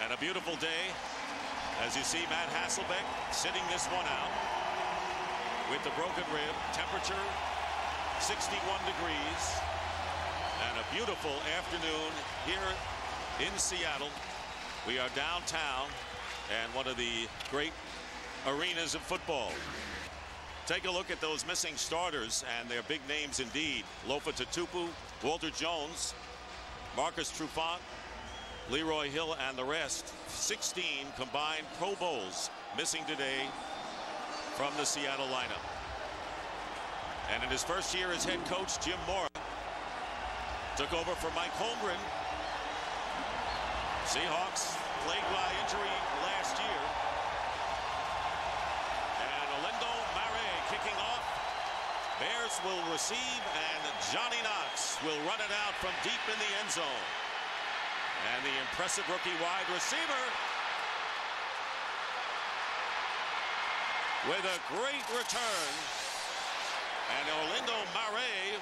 And a beautiful day, as you see Matt Hasselbeck sitting this one out with the broken rib. Temperature 61 degrees. And a beautiful afternoon here in Seattle. We are downtown and one of the great arenas of football. Take a look at those missing starters, and they're big names indeed. Lofa Tatupu, Walter Jones, Marcus Trufant, Leroy Hill, and the rest. 16 combined Pro Bowls missing today from the Seattle lineup. And in his first year as head coach, Jim Mora took over for Mike Holmgren. Seahawks plagued by injury last year. And Orlando Mare kicking off. Bears will receive, and Johnny Knox will run it out from deep in the end zone. And the impressive rookie wide receiver with a great return. And Orlando Mare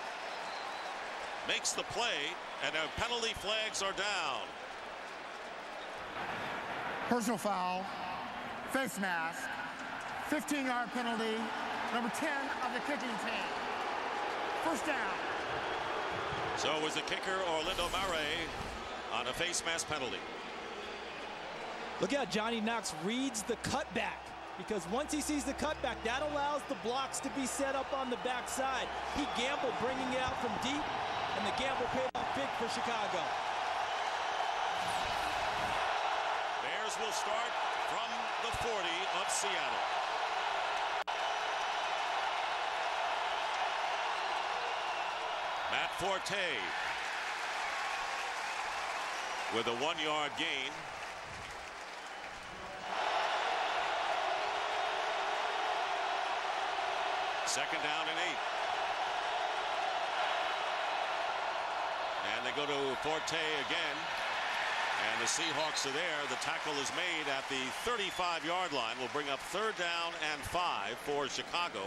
makes the play, and our penalty flags are down. Personal foul, face mask, 15-yard penalty, number 10 of the kicking team. First down. So it was the kicker, Orlando Mare, on a face mask penalty. Look how Johnny Knox reads the cutback, because once he sees the cutback, that allows the blocks to be set up on the backside. He gambled bringing it out from deep, and the gamble paid off big for Chicago. Bears will start from the 40 of Seattle. Matt Forte with a 1-yard gain. Second down and 8. And they go to Forte again. And the Seahawks are there. The tackle is made at the 35-yard line. Will bring up third down and 5 for Chicago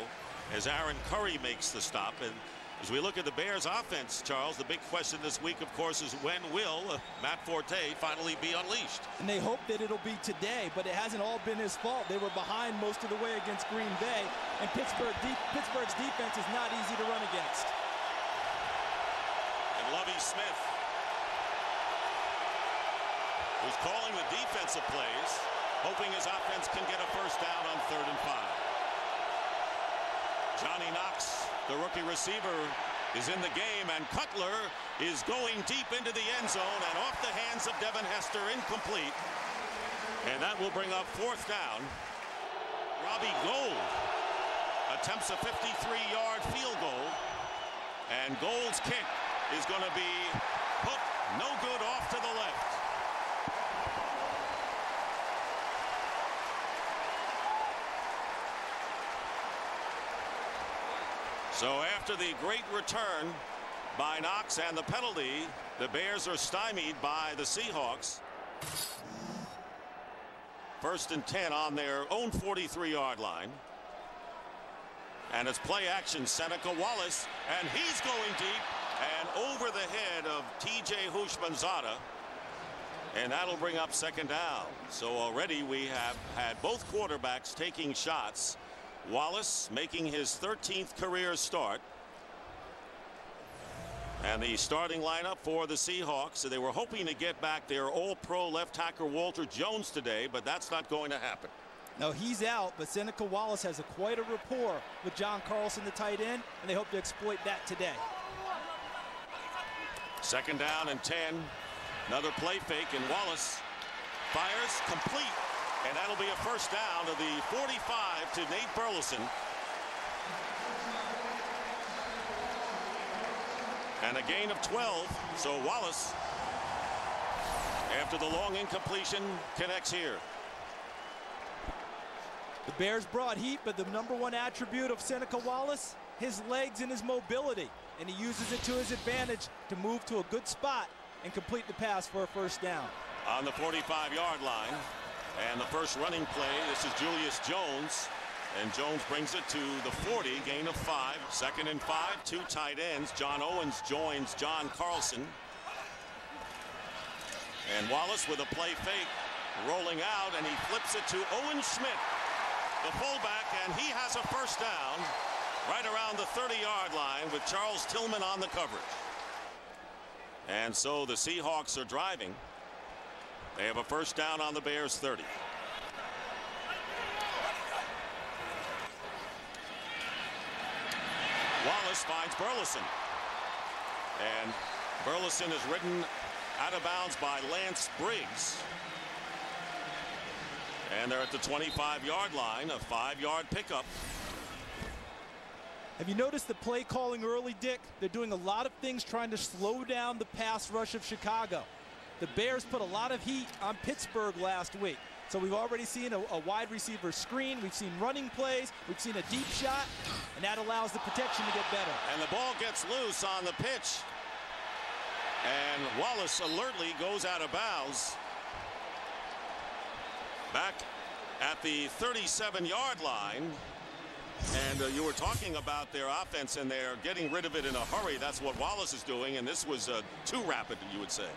as Aaron Curry makes the stop. And as we look at the Bears offense, Charles, the big question this week, of course, is when will Matt Forte finally be unleashed? And they hope that it'll be today, but it hasn't all been his fault. They were behind most of the way against Green Bay, and Pittsburgh's defense is not easy to run against. And Lovie Smith, who's calling the defensive plays, hoping his offense can get a first down on 3rd and 5. Johnny Knox, the rookie receiver, is in the game, and Cutler is going deep into the end zone and off the hands of Devin Hester, incomplete. And that will bring up 4th down. Robbie Gould attempts a 53-yard field goal, and Gould's kick is going to be put no good off to the left. So after the great return by Knox and the penalty, the Bears are stymied by the Seahawks. 1st and 10 on their own 43-yard line. And it's play action, Seneca Wallace, and he's going deep and over the head of T.J. Houshmandzadeh. And that'll bring up 2nd down. So already we have had both quarterbacks taking shots. Wallace making his 13th career start. And the starting lineup for the Seahawks. So they were hoping to get back their all-pro left tackle Walter Jones today, but that's not going to happen. No, he's out, but Seneca Wallace has quite a rapport with John Carlson, the tight end, and they hope to exploit that today. 2nd down and 10. Another play fake, and Wallace fires complete. And that'll be a first down to the 45 to Nate Burleson. And a gain of 12. So Wallace, after the long incompletion, connects here. The Bears brought heat, but the #1 attribute of Seneca Wallace, his legs and his mobility. And he uses it to his advantage to move to a good spot and complete the pass for a first down. On the 45-yard line. And the first running play, this is Julius Jones. And Jones brings it to the 40, gain of 5. 2nd and 5, 2 tight ends. John Owens joins John Carlson. And Wallace with a play fake. rolling out, and he flips it to Owen Schmidt, the fullback, and he has a first down right around the 30-yard line with Charles Tillman on the coverage. And so the Seahawks are driving. They have a first down on the Bears 30. Wallace finds Burleson, and Burleson is ridden out of bounds by Lance Briggs, and they're at the 25-yard line, a 5-yard pickup. Have you noticed the play calling early, Dick? They're doing a lot of things trying to slow down the pass rush of Chicago. The Bears put a lot of heat on Pittsburgh last week. So we've already seen a wide receiver screen. We've seen running plays. We've seen a deep shot. And that allows the protection to get better. And the ball gets loose on the pitch. And Wallace alertly goes out of bounds. Back at the 37-yard line. And you were talking about their offense, and they're getting rid of it in a hurry. That's what Wallace is doing. And this was too rapid, you would say.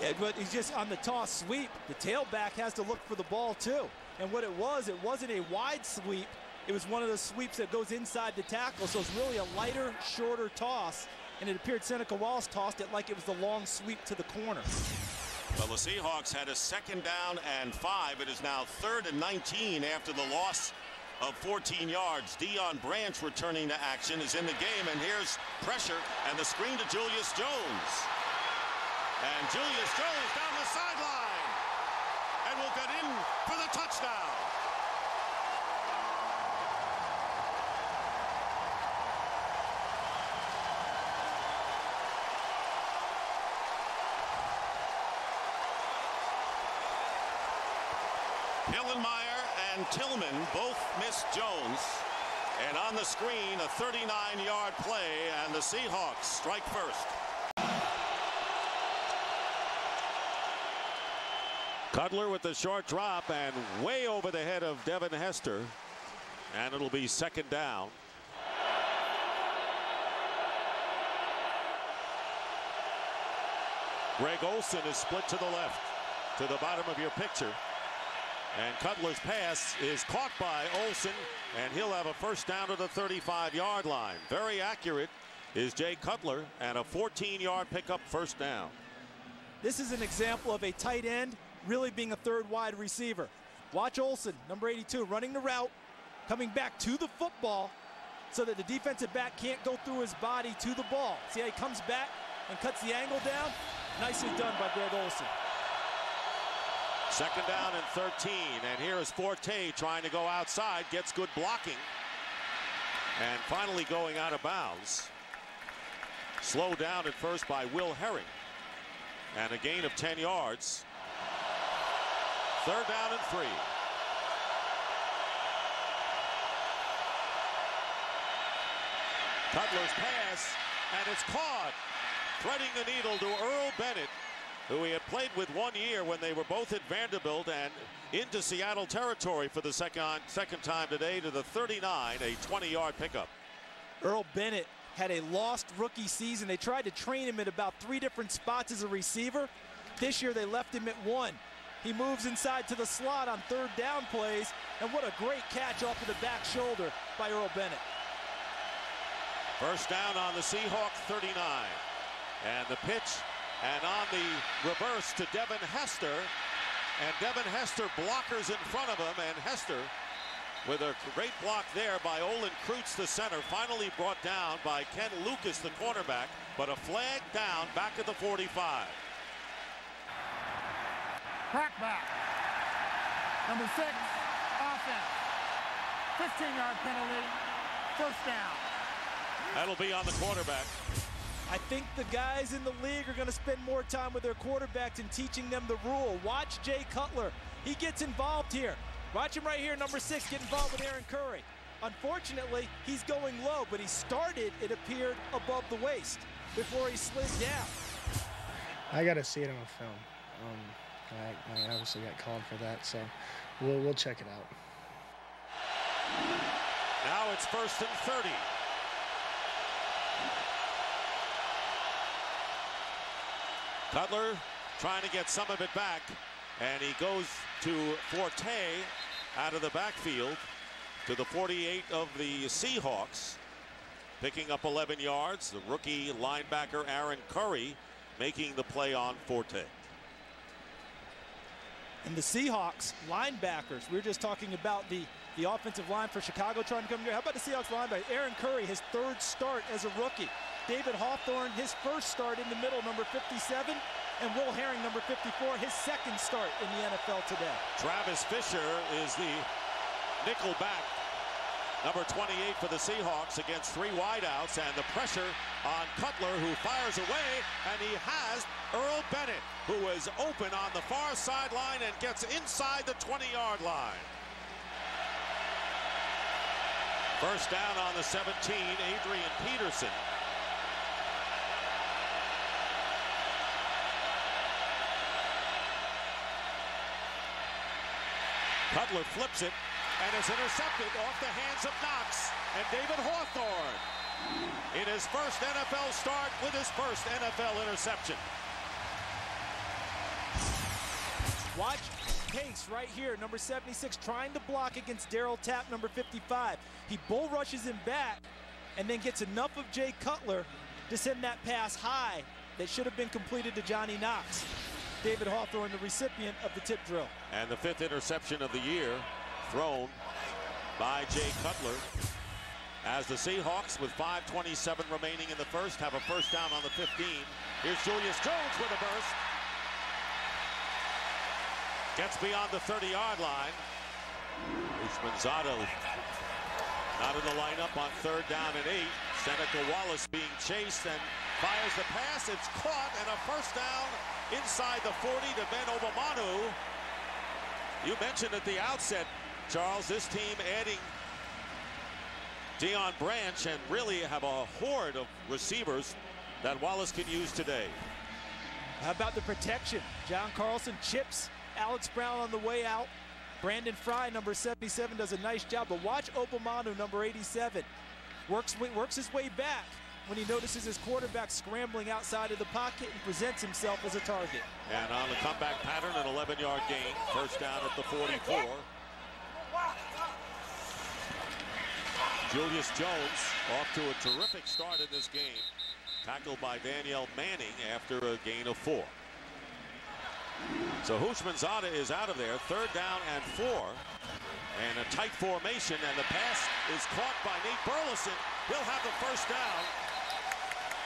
Yeah, but he's just on the toss sweep. The tailback has to look for the ball too. And what it wasn't a wide sweep. It was one of those sweeps that goes inside the tackle. So it's really a lighter, shorter toss. And it appeared Seneca Wallace tossed it like it was the long sweep to the corner. Well, the Seahawks had a 2nd down and 5. It is now 3rd and 19 after the loss of 14 yards. Deion Branch returning to action is in the game. And here's pressure and the screen to Julius Jones. And Julius Jones down the sideline and will get in for the touchdown. Hillenmeyer and Tillman both missed Jones. And on the screen, a 39-yard play, and the Seahawks strike first. Cutler with the short drop and way over the head of Devin Hester, and it'll be 2nd down. Greg Olsen is split to the left, to the bottom of your picture, and Cutler's pass is caught by Olsen, and he'll have a first down to the 35-yard line. Very accurate is Jay Cutler, and a 14-yard pickup, first down. This is an example of a tight end really being a 3rd wide receiver. Watch Olsen, number 82, running the route, coming back to the football so that the defensive back can't go through his body to the ball. See how he comes back and cuts the angle down? Nicely done by Greg Olsen. 2nd down and 13, and here is Forte trying to go outside, gets good blocking, and finally going out of bounds. Slowed down at first by Will Herring, and a gain of 10 yards. 3rd down and 3. Cutler's pass, and it's caught. Threading the needle to Earl Bennett, who he had played with 1 year when they were both at Vanderbilt, and into Seattle territory for the second time today to the 39, a 20-yard pickup. Earl Bennett had a lost rookie season. They tried to train him at about 3 different spots as a receiver. This year they left him at 1. He moves inside to the slot on 3rd down plays, and what a great catch off of the back shoulder by Earl Bennett. First down on the Seahawks 39, and the pitch, and on the reverse to Devin Hester, and Devin Hester blockers in front of him, and Hester with a great block there by Olin Kreutz, the center, finally brought down by Ken Lucas, the cornerback, but a flag down back at the 45. Crackback. Number 6, offense. 15-yard penalty, first down. That'll be on the quarterback. I think the guys in the league are going to spend more time with their quarterbacks and teaching them the rule. Watch Jay Cutler. He gets involved here. Watch him right here, number 6, get involved with Aaron Curry. Unfortunately, he's going low, but he started, it appeared, above the waist before he slid down. I got to see it on film. I obviously got called for that, so we'll check it out. Now it's 1st and 30. Cutler trying to get some of it back. And he goes to Forte out of the backfield to the 48 of the Seahawks, picking up 11 yards. The rookie linebacker Aaron Curry making the play on Forte. And the Seahawks linebackers, we were just talking about the offensive line for Chicago trying to come here. How about the Seahawks linebacker? Aaron Curry, his third start as a rookie. David Hawthorne, his first start in the middle, number 57. And Will Herring, number 54, his second start in the NFL today. Travis Fisher is the nickel back, number 28 for the Seahawks, against three wideouts, and the pressure on Cutler, who fires away, and he has Earl Bennett, who is open on the far sideline and gets inside the 20-yard line. First down on the 17, Adrian Peterson. Cutler flips it and is intercepted off the hands of Knox and David Hawthorne in his first NFL start with his first NFL interception. Watch Pace right here, number 76, trying to block against Darryl Tapp, number 55. He bull rushes him back and then gets enough of Jay Cutler to send that pass high that should have been completed to Johnny Knox. David Hawthorne, the recipient of the tip drill. And the 5th interception of the year thrown by Jay Cutler, as the Seahawks, with 5:27 remaining in the first, have a first down on the 15. Here's Julius Jones with a burst. Gets beyond the 30-yard line. Usmanzado not in the lineup on 3rd down and 8. Seneca Wallace being chased and fires the pass. It's caught, and a first down inside the 40 to Ben Obamanu. You mentioned at the outset, Charles, this team adding Deion Branch and really have a horde of receivers that Wallace can use today. How about the protection? John Carlson chips Alex Brown on the way out. Brandon Fry, number 77, does a nice job. But watch Obamanu, number 87, works his way back when he notices his quarterback scrambling outside of the pocket and presents himself as a target. And on the comeback pattern, an 11-yard gain. First down at the 44. Julius Jones off to a terrific start in this game. Tackled by Danielle Manning after a gain of 4. So Houshmandzadeh is out of there. 3rd down and 4. And a tight formation, and the pass is caught by Nate Burleson. He'll have the first down.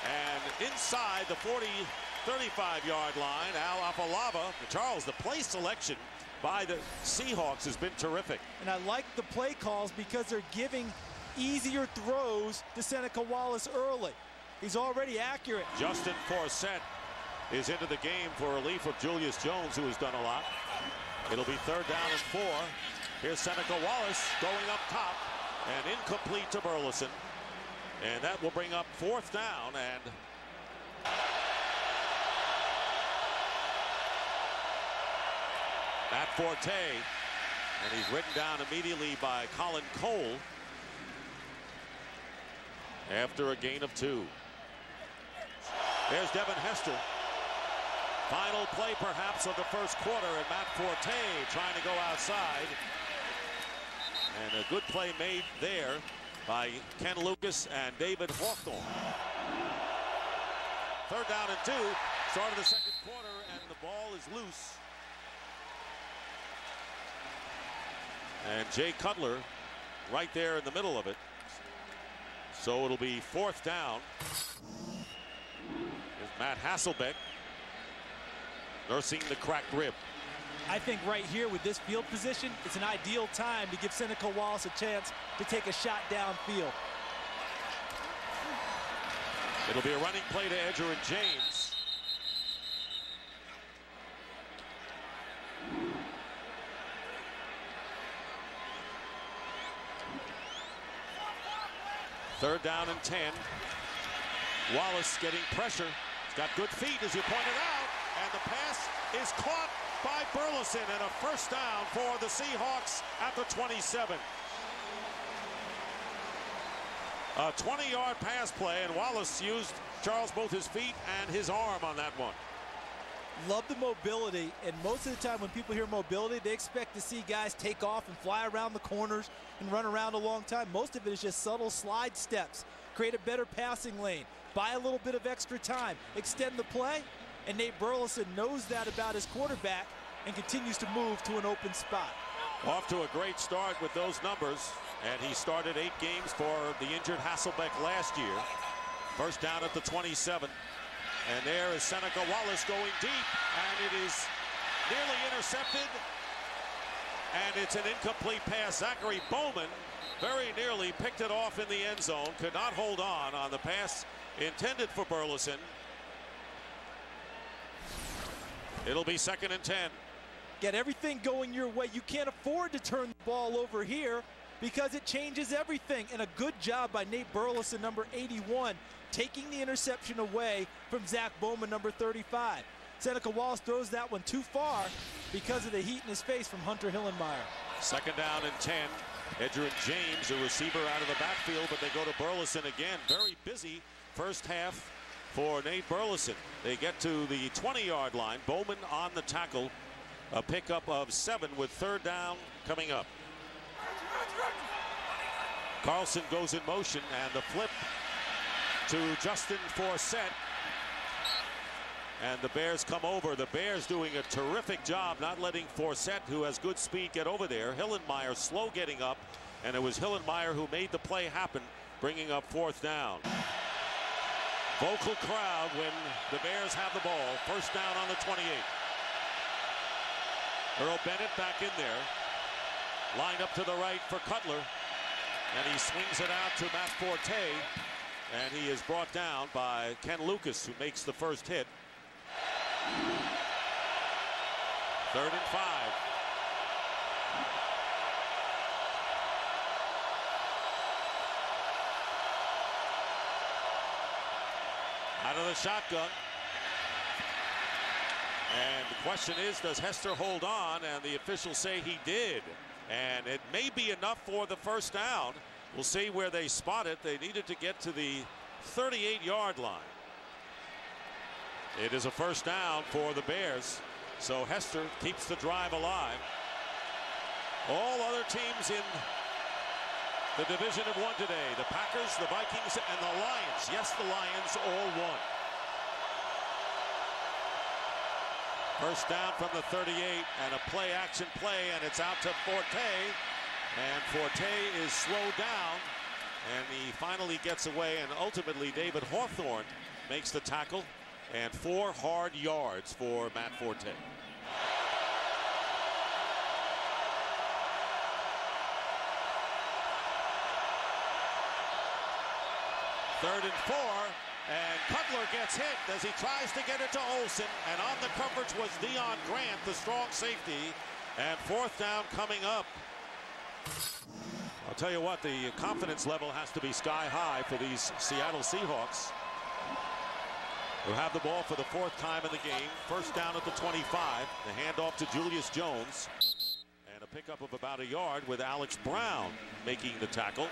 And inside the 35-yard line, Al Apalava. Charles, the play selection by the Seahawks has been terrific. And I like the play calls because they're giving easier throws to Seneca Wallace early. He's already accurate. Justin Forsett is into the game for relief of Julius Jones, who has done a lot. It'll be 3rd down and 4. Here's Seneca Wallace going up top and incomplete to Burleson. And that will bring up 4th down, and Matt Forte, and he's ridden down immediately by Colin Cole after a gain of 2. There's Devin Hester. Final play perhaps of the first quarter, and Matt Forte trying to go outside. And a good play made there by Ken Lucas and David Hawthorne. 3rd down and 2. Start of the second quarter, and the ball is loose. And Jay Cutler right there in the middle of it. So it'll be 4th down. Here's Matt Hasselbeck nursing the cracked rib. I think right here with this field position, it's an ideal time to give Seneca Wallace a chance to take a shot downfield. It'll be a running play to Edgerrin James. Third down and 10. Wallace getting pressure. He's got good feet, as you pointed out, and the pass is caught by Burleson, and a first down for the Seahawks at the 27. A 20-yard pass play, and Wallace used, Charles, both his feet and his arm on that one. Love the mobility, and most of the time when people hear mobility, they expect to see guys take off and fly around the corners and run around a long time. Most of it is just subtle slide steps, create a better passing lane, buy a little bit of extra time, extend the play, and Nate Burleson knows that about his quarterback and continues to move to an open spot. Off to a great start with those numbers, and he started 8 games for the injured Hasselbeck last year. First down at the 27. And there is Seneca Wallace going deep, and it is nearly intercepted, and it's an incomplete pass. Zachary Bowman very nearly picked it off in the end zone, could not hold on the pass intended for Burleson. It'll be 2nd and 10. Get everything going your way. You can't afford to turn the ball over here because it changes everything. And a good job by Nate Burleson, number 81, taking the interception away from Zach Bowman, number 35. Seneca Wallace throws that one too far because of the heat in his face from Hunter Hillenmeyer. 2nd down and 10. Edgerrin James, a receiver out of the backfield, but they go to Burleson again. Very busy first half for Nate Burleson. They get to the 20-yard line. Bowman on the tackle. A pickup of 7 with 3rd down coming up. Carlson goes in motion, and the flip to Justin Forsett. And the Bears come over. The Bears doing a terrific job not letting Forsett, who has good speed, get over there. Hillenmeyer slow getting up, and it was Hillenmeyer who made the play happen, bringing up 4th down. Vocal crowd when the Bears have the ball. First down on the 28. Earl Bennett back in there. Lined up to the right for Cutler. And he swings it out to Matt Forte. And he is brought down by Ken Lucas, who makes the first hit. 3rd and 5. Out of the shotgun. And the question is, does Hester hold on? And the officials say he did. And it may be enough for the first down. We'll see where they spot it. They needed to get to the 38-yard line. It is a first down for the Bears. So Hester keeps the drive alive. All other teams in the division have won today. The Packers, the Vikings, and the Lions. Yes, the Lions all won. First down from the 38, and a play-action play, and it's out to Forte. And Forte is slowed down, and he finally gets away, and ultimately David Hawthorne makes the tackle, and 4 hard yards for Matt Forte. Third and 4, and Cutler gets hit as he tries to get it to Olsen, and on the coverage was Dion Grant, the strong safety, and 4th down coming up. I'll tell you what, the confidence level has to be sky high for these Seattle Seahawks, who have the ball for the 4th time in the game. First down at the 25. The handoff to Julius Jones, and a pickup of about a yard with Alex Brown making the tackle.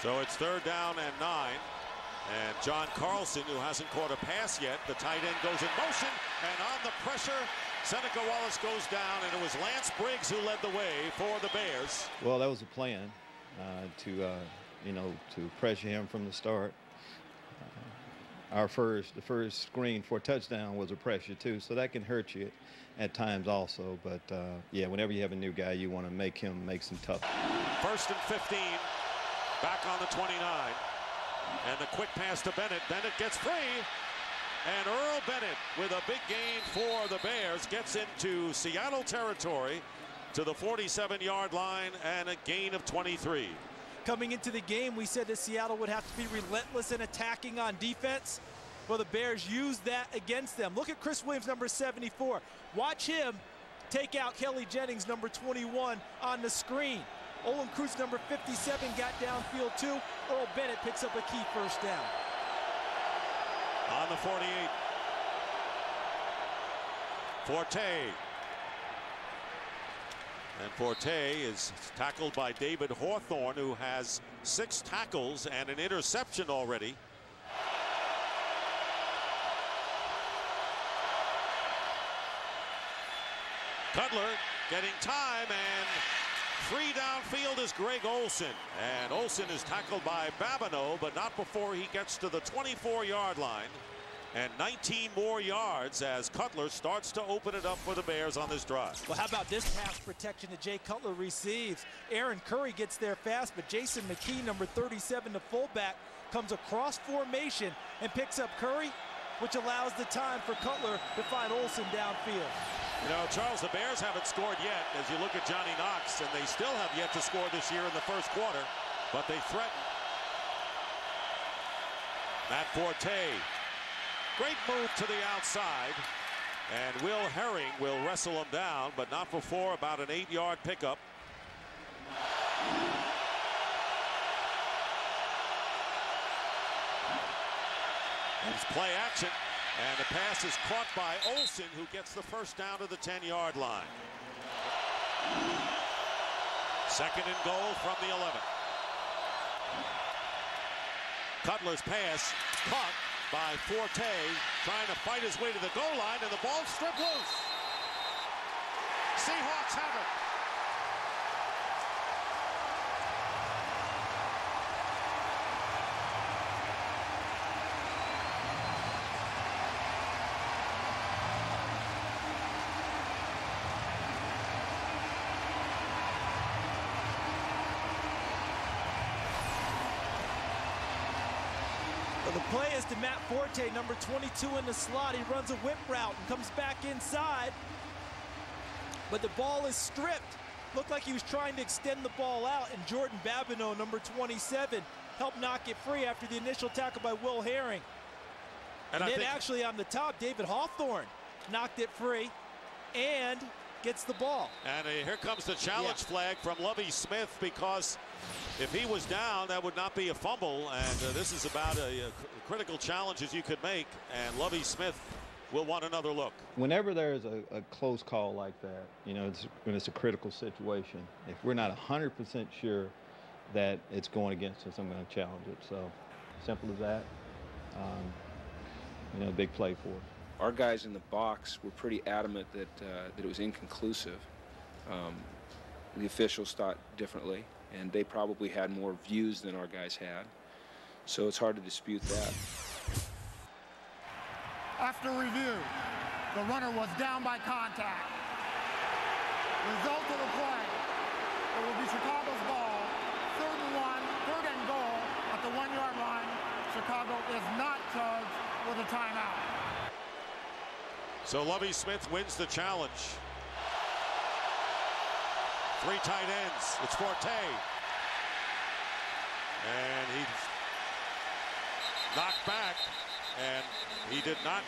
So it's 3rd down and 9. And John Carlson, who hasn't caught a pass yet, the tight end goes in motion, and on the pressure, Seneca Wallace goes down, and it was Lance Briggs who led the way for the Bears. Well, that was a plan to pressure him from the start. The first screen for a touchdown was a pressure too, so that can hurt you at times also. But yeah, whenever you have a new guy, you want to make him make some tough. 1st and 15, back on the 29. And the quick pass to Bennett. Bennett gets free. And Earl Bennett, with a big gain for the Bears, gets into Seattle territory to the 47-yard line, and a gain of 23. Coming into the game, we said that Seattle would have to be relentless in attacking on defense. Well, the Bears used that against them. Look at Chris Williams, number 74. Watch him take out Kelly Jennings, number 21, on the screen. Olin Kreutz, number 57, got downfield too. Earl Bennett picks up a key first down. On the 48. Forte. And Forte is tackled by David Hawthorne, who has 6 tackles and an interception already. Cutler getting time, and free downfield is Greg Olsen. And Olsen is tackled by Babineau, but not before he gets to the 24-yard line. And 19 more yards as Cutler starts to open it up for the Bears on this drive. Well, how about this pass protection that Jay Cutler receives? Aaron Curry gets there fast, but Jason McKee, number 37, the fullback, comes across formation and picks up Curry, which allows the time for Cutler to find Olsen downfield. You know, Charles, the Bears haven't scored yet as you look at Johnny Knox, and they still have yet to score this year in the first quarter, but they threaten. Matt Forte. Great move to the outside, and Will Herring will wrestle him down, but not before about an 8-yard pickup. It's play action, and the pass is caught by Olsen, who gets the first down to the 10-yard line. Second and goal from the 11. Cutler's pass caught by Forte, trying to fight his way to the goal line, and the ball stripped loose. Seahawks have it. The play is to Matt Forte, number 22 in the slot. He runs a whip route and comes back inside, but the ball is stripped. Looked like he was trying to extend the ball out, and Jordan Babineau, number 27, helped knock it free after the initial tackle by Will Herring. And then actually on the top, David Hawthorne knocked it free and gets the ball. And here comes the challenge flag from Lovie Smith, because if he was down, that would not be a fumble, and this is about a critical challenge as you could make, and Lovie Smith will want another look. Whenever there's a close call like that, you know, when it's a critical situation, if we're not 100% sure that it's going against us, I'm going to challenge it. So simple as that. You know, big play for us. Our guys in the box were pretty adamant that it was inconclusive. The officials thought differently, and they probably had more views than our guys had. So it's hard to dispute that. After review, the runner was down by contact. Result of the play, it will be Chicago's ball. 3rd and 1, 3rd and goal at the 1-yard line. Chicago is not charged with a timeout. So Lovie Smith wins the challenge. 3 tight ends. It's Forte. And he's knocked back, and he did not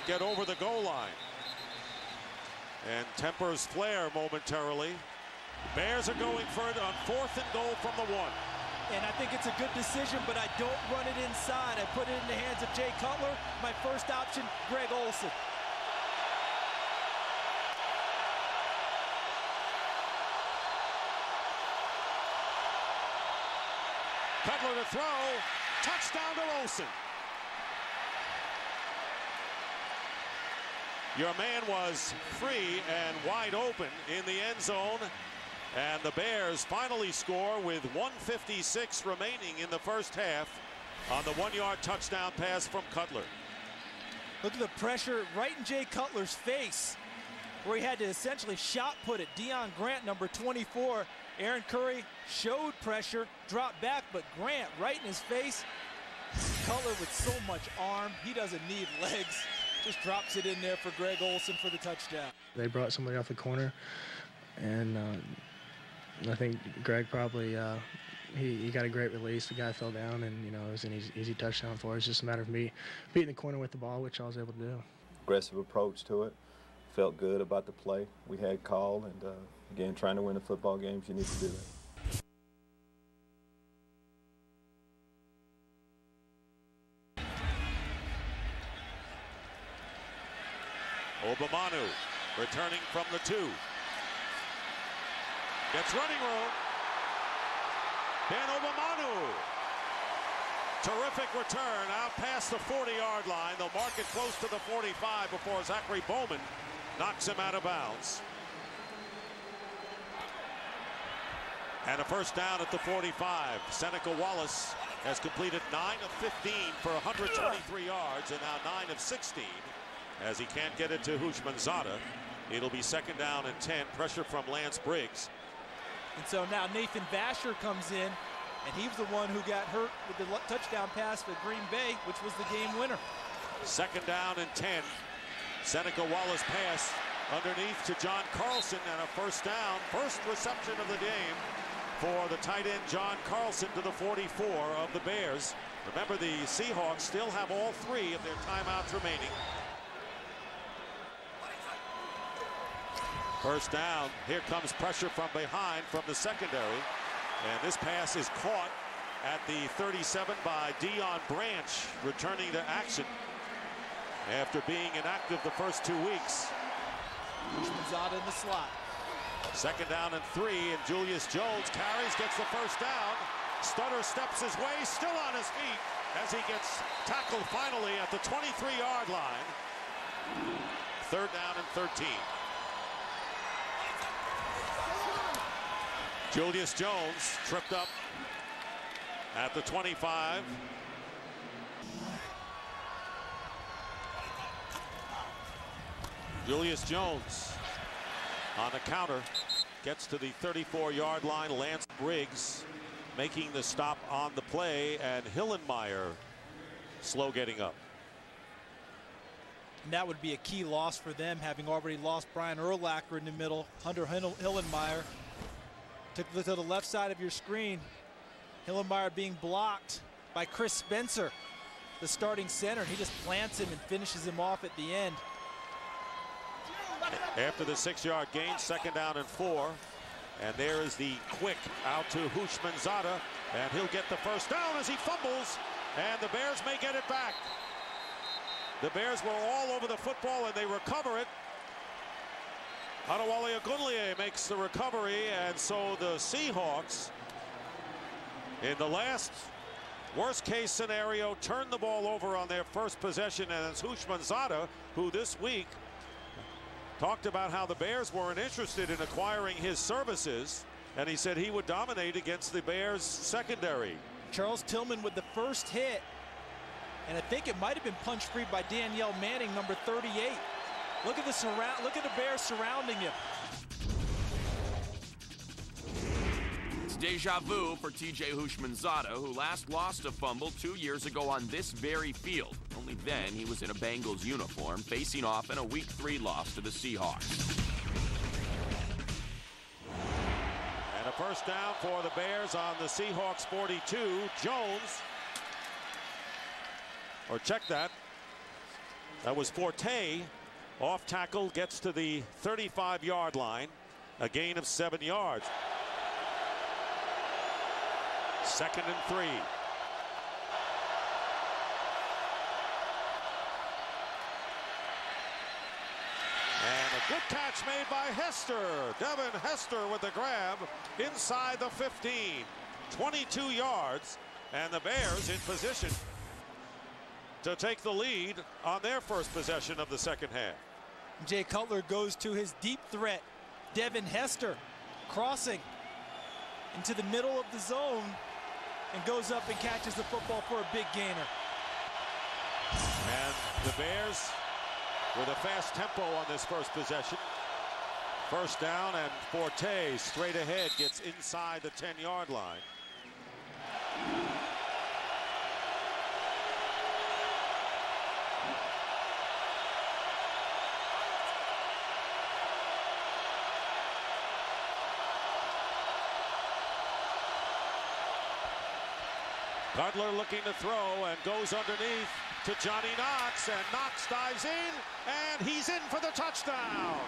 get over the goal line. And tempers flare momentarily. Bears are going for it on 4th and goal from the 1. And I think it's a good decision, but I don't run it inside. I put it in the hands of Jay Cutler. My first option, Greg Olsen. Cutler to throw. Touchdown to Olsen. Your man was free and wide open in the end zone. And the Bears finally score with 1:56 remaining in the first half on the 1-yard touchdown pass from Cutler. Look at the pressure right in Jay Cutler's face, where he had to essentially shot put it. Deion Grant, number 24. Aaron Curry showed pressure, dropped back, but Grant right in his face. Cutler with so much arm, he doesn't need legs. Just drops it in there for Greg Olsen for the touchdown. They brought somebody off the corner, and I think Greg probably he got a great release. The guy fell down, and you know, it was an easy touchdown for us. It's just a matter of me beating the corner with the ball, which I was able to do. Aggressive approach to it. Felt good about the play we had called, and again, trying to win the football games, you need to do that. Obamanu returning from the 2. Gets running room. Ben Obamanu. Terrific return out past the 40-yard line. They'll mark it close to the 45 before Zachary Bowman knocks him out of bounds. And a first down at the 45. Seneca Wallace has completed 9 of 15 for 123 yards and now 9 of 16 as he can't get it to Houshmandzadeh. It'll be second down and 10. Pressure from Lance Briggs. And so now Nathan Vasher comes in, and he was the one who got hurt with the touchdown pass for Green Bay, which was the game winner. Second down and 10. Seneca Wallace pass underneath to John Carlson, and a first down. First reception of the game for the tight end John Carlson to the 44 of the Bears. Remember, the Seahawks still have all 3 of their timeouts remaining. First down. Here comes pressure from behind from the secondary. And this pass is caught at the 37 by Deion Branch, returning to action after being inactive the first 2 weeks. Houshmandzadeh in the slot. Second down and 3, and Julius Jones carries, gets the first down. Stutter steps his way, still on his feet as he gets tackled finally at the 23-yard line. Third down and 13. Julius Jones tripped up at the 25. Julius Jones on the counter gets to the 34-yard line. Lance Briggs making the stop on the play, and Hillenmeyer slow getting up. And that would be a key loss for them, having already lost Brian Urlacher in the middle. Hunter Hillenmeyer took to the left side of your screen. Hillenmeyer being blocked by Chris Spencer, the starting center. He just plants him and finishes him off at the end. After the 6-yard gain, second down and 4. And there is the quick out to Houshmandzadeh, and he'll get the first down as he fumbles, and the Bears may get it back. The Bears were all over the football, and they recover it. Adewale Ogunleye makes the recovery, and so the Seahawks, in the last worst-case scenario, turn the ball over on their first possession, and it's Houshmandzadeh, who this week talked about how the Bears weren't interested in acquiring his services, and he said he would dominate against the Bears secondary. Charles Tillman with the first hit, and I think it might have been punched free by Danielle Manning, number 38. Look at the Bears surrounding him. It's deja vu for TJ Houshmandzadeh, who last lost a fumble 2 years ago on this very field. Only then he was in a Bengals uniform, facing off in a Week 3 loss to the Seahawks. And a first down for the Bears on the Seahawks 42. Jones, or check that. That was Forte. Off tackle, gets to the 35-yard line. A gain of 7 yards. Second and 3. And a good catch made by Hester. Devin Hester with the grab inside the 15. 22 yards, and the Bears in position to take the lead on their first possession of the second half. Jay Cutler goes to his deep threat, Devin Hester, crossing into the middle of the zone and goes up and catches the football for a big gainer. And the Bears with a fast tempo on this first possession. First down, and Forte straight ahead gets inside the 10-yard line. Cutler looking to throw and goes underneath to Johnny Knox, and Knox dives in, and he's in for the touchdown.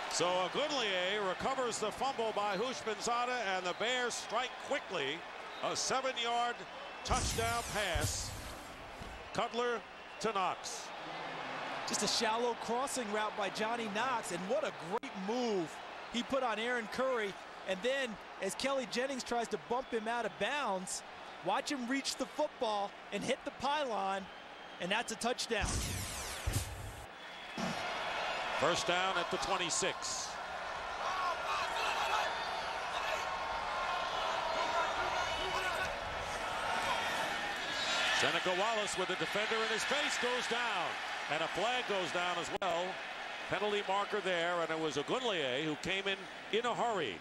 So Ogunleye recovers the fumble by Houshmandzadeh, and the Bears strike quickly. A 7-yard touchdown pass. Cutler to Knox. Just a shallow crossing route by Johnny Knox, and what a great move he put on Aaron Curry. And then, as Kelly Jennings tries to bump him out of bounds, watch him reach the football and hit the pylon, and that's a touchdown. First down at the 26. Seneca Wallace with a defender in his face goes down, and a flag goes down as well. Penalty marker there, and it was Ogunleye who came in a hurry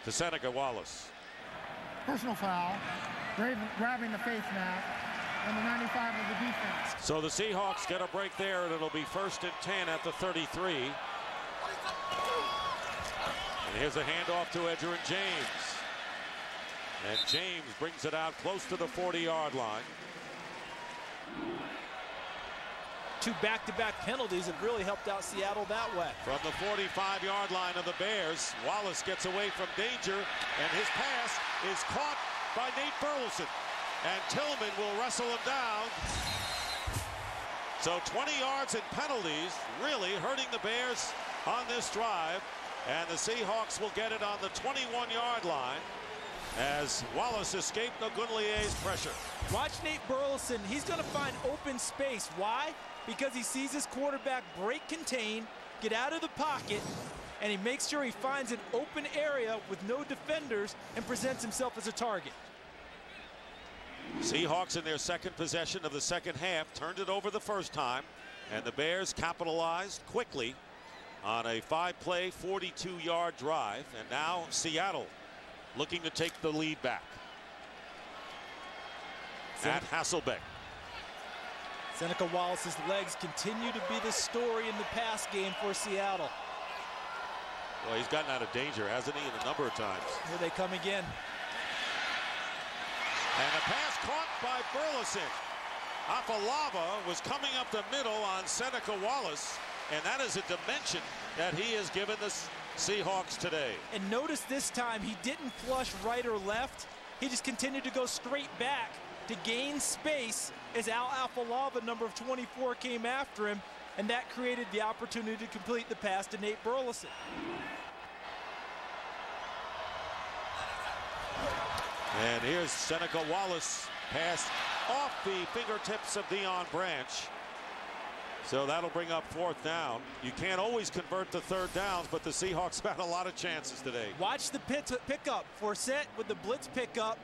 to Seneca Wallace. Personal foul, grabbing the face mask, number 95 of the defense. So the Seahawks get a break there, and it'll be 1st and 10 at the 33. And here's a handoff to Edgerrin James. And James brings it out close to the 40-yard line. 2 back-to-back penalties have really helped out Seattle that way. From the 45-yard line of the Bears, Wallace gets away from danger, and his pass is caught by Nate Burleson. And Tillman will wrestle him down. So 20 yards in penalties, really hurting the Bears on this drive. And the Seahawks will get it on the 21-yard line as Wallace escaped Ogunleye's pressure. Watch Nate Burleson. He's going to find open space. Why? Because he sees his quarterback break contain, get out of the pocket, and he makes sure he finds an open area with no defenders and presents himself as a target. Seahawks in their second possession of the second half turned it over the first time, and the Bears capitalized quickly on a 5-play, 42-yard drive, and now Seattle looking to take the lead back. At Hasselbeck. Seneca Wallace's legs continue to be the story in the pass game for Seattle. Well, he's gotten out of danger, hasn't he, a number of times. Here they come again. And a pass caught by Burleson. Afalava was coming up the middle on Seneca Wallace, and that is a dimension that he has given the Seahawks today. And notice this time he didn't flush right or left. He just continued to go straight back to gain space as Al Afalava, number 24, came after him, and that created the opportunity to complete the pass to Nate Burleson. And here's Seneca Wallace, pass off the fingertips of Deion Branch. So that'll bring up 4th down. You can't always convert the 3rd downs, but the Seahawks had a lot of chances today. Watch the pickup. Forsett with the blitz pickup,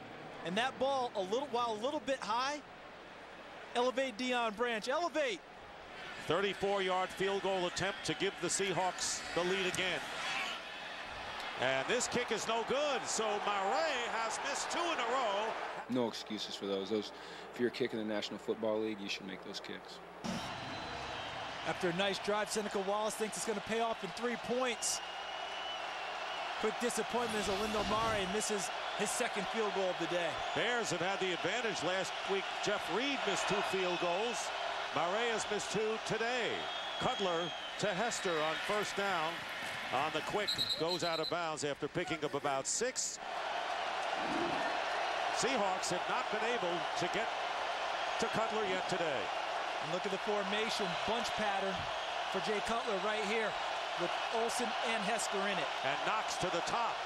and that ball while a little bit high. Elevate Deion Branch, elevate. 34-yard field goal attempt to give the Seahawks the lead again. And this kick is no good, so Murray has missed 2 in a row. No excuses for those. If you're kicking the National Football League, you should make those kicks. After a nice drive, Seneca Wallace thinks it's going to pay off in 3 points. Quick disappointment as Olindo Mare misses his 2nd field goal of the day. Bears have had the advantage. Last week, Jeff Reed missed 2 field goals. Mare has missed 2 today. Cutler to Hester on 1st down. On the quick, goes out of bounds after picking up about 6. Seahawks have not been able to get to Cutler yet today. And look at the formation, bunch pattern for Jay Cutler right here with Olsen and Hester in it. And Knox to the top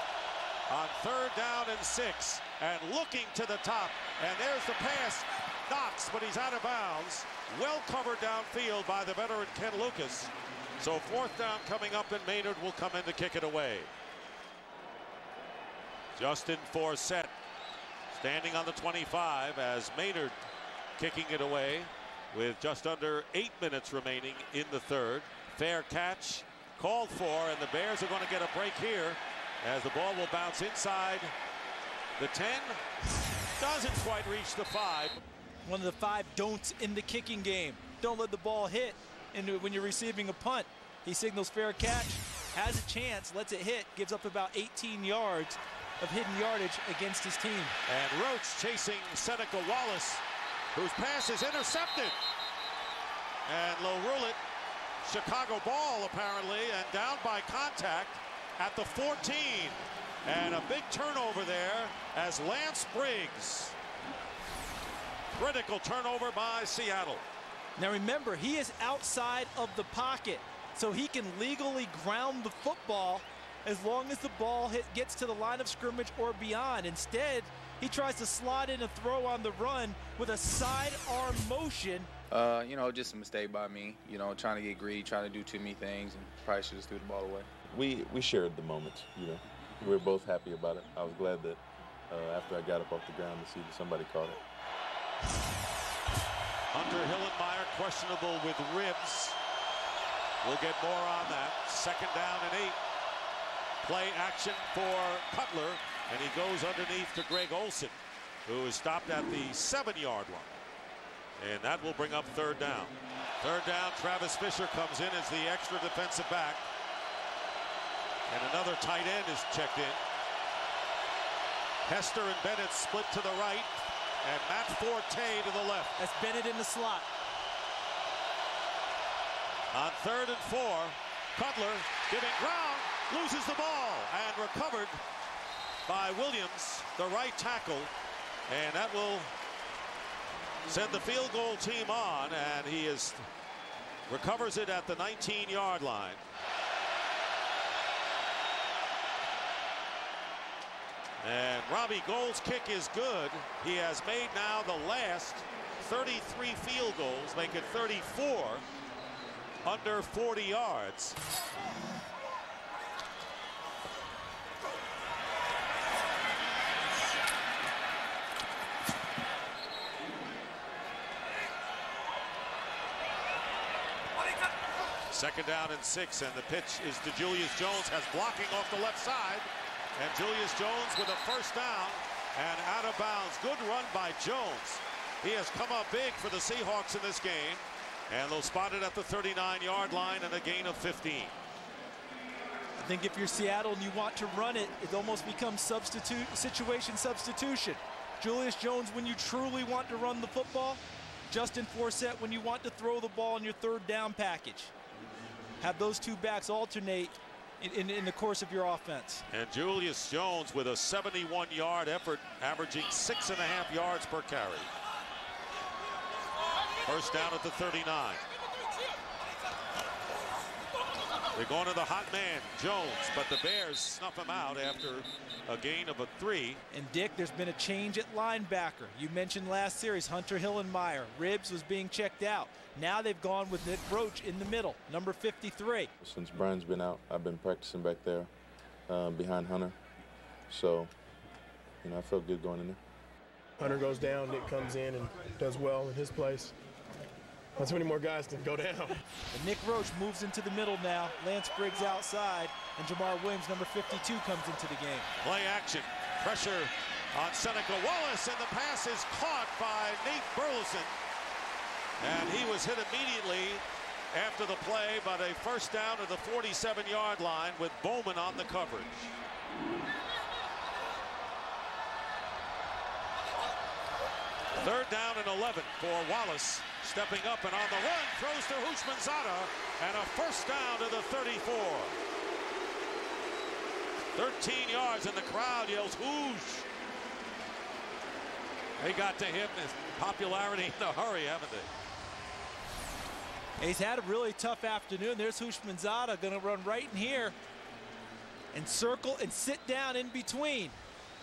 on 3rd down and 6. And looking to the top. And there's the pass. Knox, but he's out of bounds. Well covered downfield by the veteran Ken Lucas. So 4th down coming up, and Maynard will come in to kick it away. Justin Forsett standing on the 25 as Maynard kicking it away with just under 8 minutes remaining in the 3rd. Fair catch called for, and the Bears are going to get a break here as the ball will bounce inside the 10. Doesn't quite reach the 5. One of the 5 don'ts in the kicking game. Don't let the ball hit when you're receiving a punt. He signals fair catch, has a chance, lets it hit, gives up about 18 yards of hidden yardage against his team. And Roach chasing Seneca Wallace, whose pass is intercepted. And Lorullet, Chicago ball apparently, and down by contact at the 14. And a big turnover there as Lance Briggs. Critical turnover by Seattle. Now remember, he is outside of the pocket, so he can legally ground the football as long as the ball gets to the line of scrimmage or beyond. Instead, he tries to slide in a throw on the run with a sidearm motion You know, just a mistake by me. You know, trying to get greedy, trying to do too many things, and probably should have threw the ball away. We shared the moment. You know, we were both happy about it. I was glad that after I got up off the ground to see that somebody caught it. Hunter Hillenmeyer questionable with ribs. We'll get more on that. 2nd down and 8. Play action for Cutler, and he goes underneath to Greg Olson, who is stopped at the 7-yard line. And that will bring up 3rd down. 3rd down, Travis Fisher comes in as the extra defensive back. And another tight end is checked in. Hester and Bennett split to the right, and Matt Forte to the left. That's Bennett in the slot. On 3rd and 4, Cutler giving ground, loses the ball, and recovered by Williams, the right tackle. And that will send the field goal team on, and he recovers it at the 19-yard line. And Robbie Gould's kick is good. He has made now the last 33 field goals, make it 34 under 40 yards. Second down and 6, and the pitch is to Julius Jones, has blocking off the left side, and Julius Jones with a 1st down and out of bounds. Good run by Jones. He has come up big for the Seahawks in this game, and they'll spot it at the 39-yard line and a gain of 15. I think if you're Seattle and you want to run it, it almost becomes situation substitution. Julius Jones when you truly want to run the football, Justin Forsett when you want to throw the ball in your 3rd down package. Have those two backs alternate in the course of your offense. And Julius Jones with a 71-yard effort, averaging 6.5 yards per carry. 1st down at the 39. They're going to the hot man, Jones, but the Bears snuff him out after a gain of 3. And Dick, there's been a change at linebacker. You mentioned last series, Hunter Hillenmeyer. Ribbs was being checked out. Now they've gone with Nick Roach in the middle, number 53. Since Brian's been out, I've been practicing back there behind Hunter. So, you know, I felt good going in there. Hunter goes down, Nick comes in and does well in his place. Not so many more guys to go down. And Nick Roach moves into the middle now. Lance Briggs outside, and Jamar Williams, number 52, comes into the game. Play action, pressure on Seneca Wallace, and the pass is caught by Nate Burleson. And he was hit immediately after the play, but a 1st down to the 47-yard line with Bowman on the coverage. Third down and 11 for Wallace. Stepping up and on the run, throws to Houshmandzadeh, and a 1st down to the 34. 13 yards, and the crowd yells, "Hoosh!" They got to him his popularity in a hurry, haven't they? He's had a really tough afternoon. There's Houshmandzadeh going to run right in here and circle and sit down in between.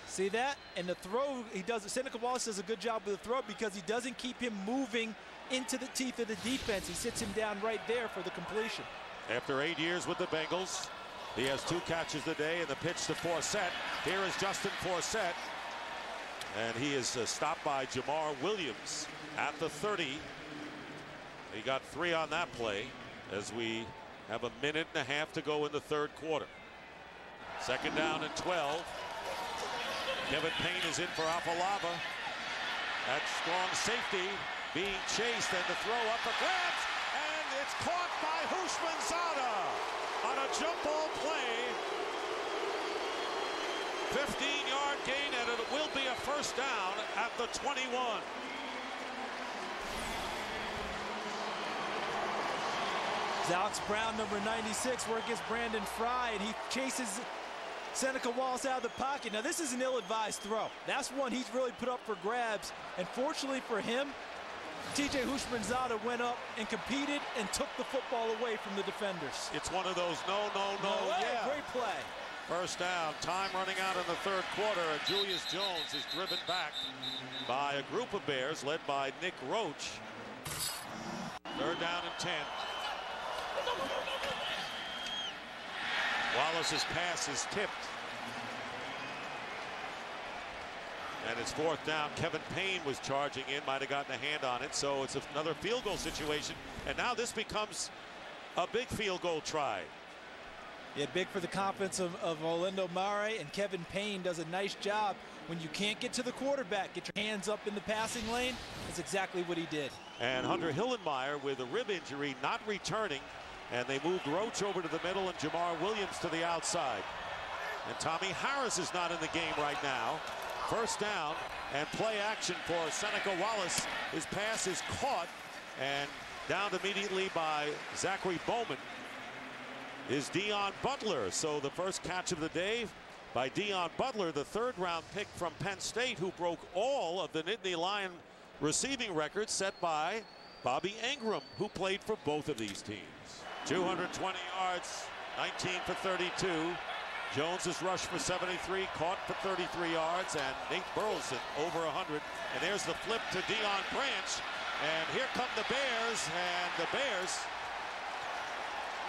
See that? And the throw, he does. Seneca Wallace does a good job with the throw because he doesn't keep him moving into the teeth of the defense. He sits him down right there for the completion. After 8 years with the Bengals, he has 2 catches today, and the pitch to Forsett. Here is Justin Forsett, and he is stopped by Jamar Williams at the 30. He got 3 on that play as we have a minute and a half to go in the 3rd quarter. 2nd down and 12. Kevin Payne is in for Afalava. That strong safety being chased, and the throw up for grabs, and it's caught by Houshmandzadeh on a jump ball play. 15-yard gain, and it will be a 1st down at the 21. Alex Brown, number 96, where it gets Brandon Fry, and he chases Seneca Wallace out of the pocket. Now, this is an ill-advised throw. That's one he's really put up for grabs. And fortunately for him, TJ Houshmandzadeh went up and competed and took the football away from the defenders. It's one of those no, yeah. Great play. 1st down, time running out in the 3rd quarter, and Julius Jones is driven back by a group of Bears led by Nick Roach. Third down and 10. Wallace's pass is tipped. And it's fourth down. Kevin Payne was charging in, might have gotten a hand on it. So it's another field goal situation. And now this becomes a big field goal try. Yeah, big for the confidence of Orlando Mare, and Kevin Payne does a nice job. When you can't get to the quarterback, get your hands up in the passing lane. That's exactly what he did. And Hunter Hillenmeyer with a rib injury, not returning. And they moved Roach over to the middle and Jamar Williams to the outside. And Tommy Harris is not in the game right now. First down and play action for Seneca Wallace. His pass is caught and downed immediately by Zachary Bowman is Dion Butler. So the first catch of the day by Dion Butler, the third-round pick from Penn State, who broke all of the Nittany Lion receiving records set by Bobby Ingram, who played for both of these teams. 220 yards, 19 for 32. Jones is rushed for 73, caught for 33 yards, and Nate Burleson over 100. And there's the flip to Deion Branch. And here come the Bears, and the Bears